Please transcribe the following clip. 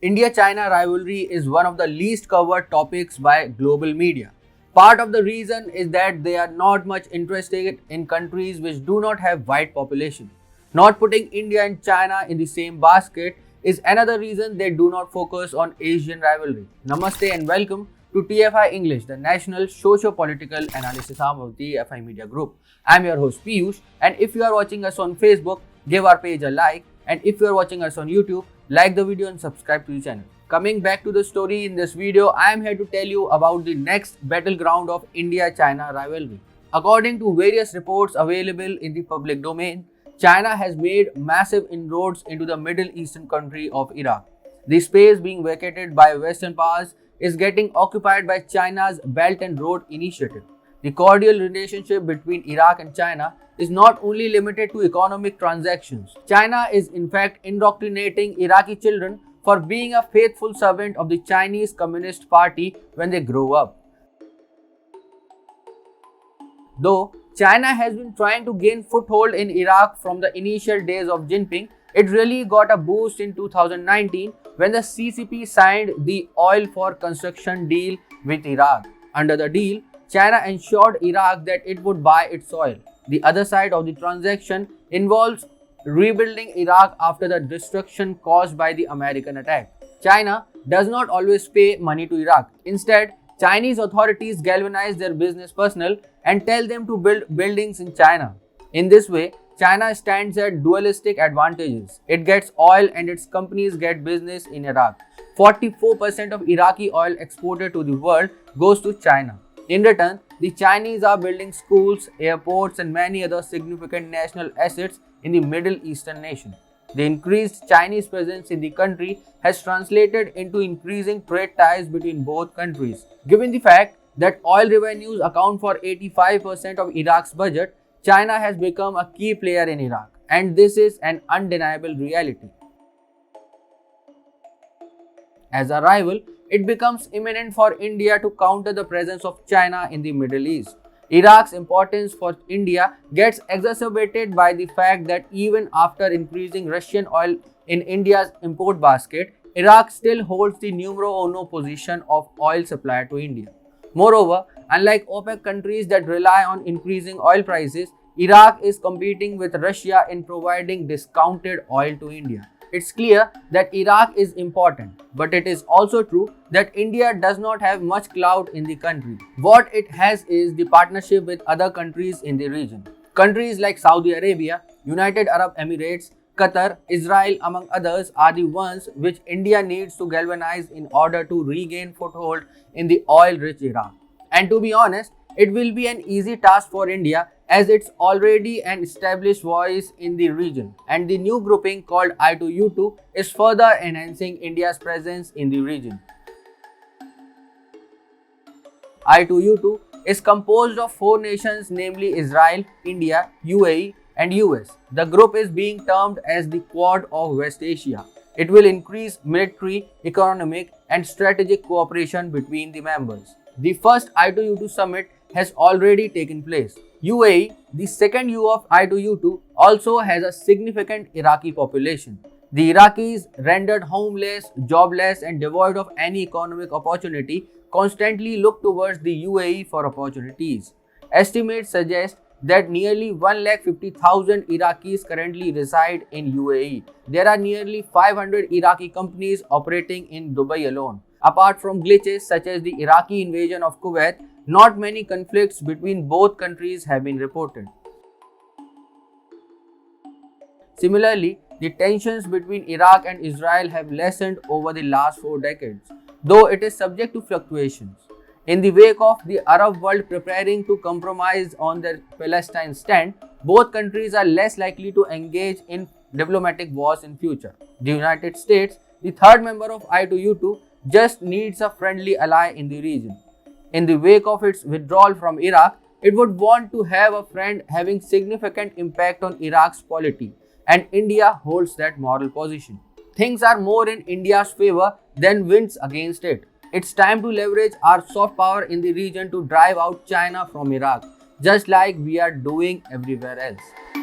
India-China rivalry is one of the least covered topics by global media. Part of the reason is that they are not much interested in countries which do not have wide population. Not putting India and China in the same basket is another reason they do not focus on Asian rivalry. Namaste and welcome to TFI English, the national socio-political analysis arm of the TFI Media Group. I am your host Piyush, and if you are watching us on Facebook, give our page a like, and if you are watching us on YouTube, like the video and subscribe to the channel. Coming back to the story in this video, I am here to tell you about the next battleground of India-China rivalry. According to various reports available in the public domain, China has made massive inroads into the Middle Eastern country of Iraq. The space being vacated by Western powers is getting occupied by China's Belt and Road Initiative. The cordial relationship between Iraq and China is not only limited to economic transactions. China is in fact indoctrinating Iraqi children for being a faithful servant of the Chinese Communist Party when they grow up. Though China has been trying to gain foothold in Iraq from the initial days of Jinping, it really got a boost in 2019 when the CCP signed the oil for construction deal with Iraq. Under the deal, China ensured Iraq that it would buy its oil. The other side of the transaction involves rebuilding Iraq after the destruction caused by the American attack. China does not always pay money to Iraq. Instead, Chinese authorities galvanize their business personnel and tell them to build buildings in China. In this way, China stands at dualistic advantages. It gets oil and its companies get business in Iraq. 44% of Iraqi oil exported to the world goes to China. In return, the Chinese are building schools, airports, and many other significant national assets in the Middle Eastern nation. The increased Chinese presence in the country has translated into increasing trade ties between both countries. Given the fact that oil revenues account for 85% of Iraq's budget, China has become a key player in Iraq, and this is an undeniable reality. As a rival, it becomes imminent for India to counter the presence of China in the Middle East. Iraq's importance for India gets exacerbated by the fact that even after increasing Russian oil in India's import basket, Iraq still holds the numero uno position of oil supplier to India. Moreover, unlike OPEC countries that rely on increasing oil prices, Iraq is competing with Russia in providing discounted oil to India. It's clear that Iraq is important, but it is also true that India does not have much clout in the country. What it has is the partnership with other countries in the region. Countries like Saudi Arabia, United Arab Emirates, Qatar, Israel, among others, are the ones which India needs to galvanize in order to regain foothold in the oil-rich Iraq. And to be honest, it will be an easy task for India as it's already an established voice in the region, and the new grouping called I2U2 is further enhancing India's presence in the region. I2U2 is composed of 4 nations, namely Israel, India, UAE, and US. The group is being termed as the Quad of West Asia. It will increase military, economic, and strategic cooperation between the members. The first I2U2 summit has already taken place. UAE, the second U of I2U2, also has a significant Iraqi population. The Iraqis, rendered homeless, jobless, and devoid of any economic opportunity, constantly look towards the UAE for opportunities. Estimates suggest that nearly 150,000 Iraqis currently reside in UAE. There are nearly 500 Iraqi companies operating in Dubai alone. Apart from glitches such as the Iraqi invasion of Kuwait, not many conflicts between both countries have been reported. Similarly, the tensions between Iraq and Israel have lessened over the last 4 decades, though it is subject to fluctuations. In the wake of the Arab world preparing to compromise on their Palestine stand, both countries are less likely to engage in diplomatic wars in future. The United States, the third member of I2U2, just needs a friendly ally in the region. In the wake of its withdrawal from Iraq, it would want to have a friend having significant impact on Iraq's polity, and India holds that moral position. Things are more in India's favor than winds against it. It's time to leverage our soft power in the region to drive out China from Iraq, just like we are doing everywhere else.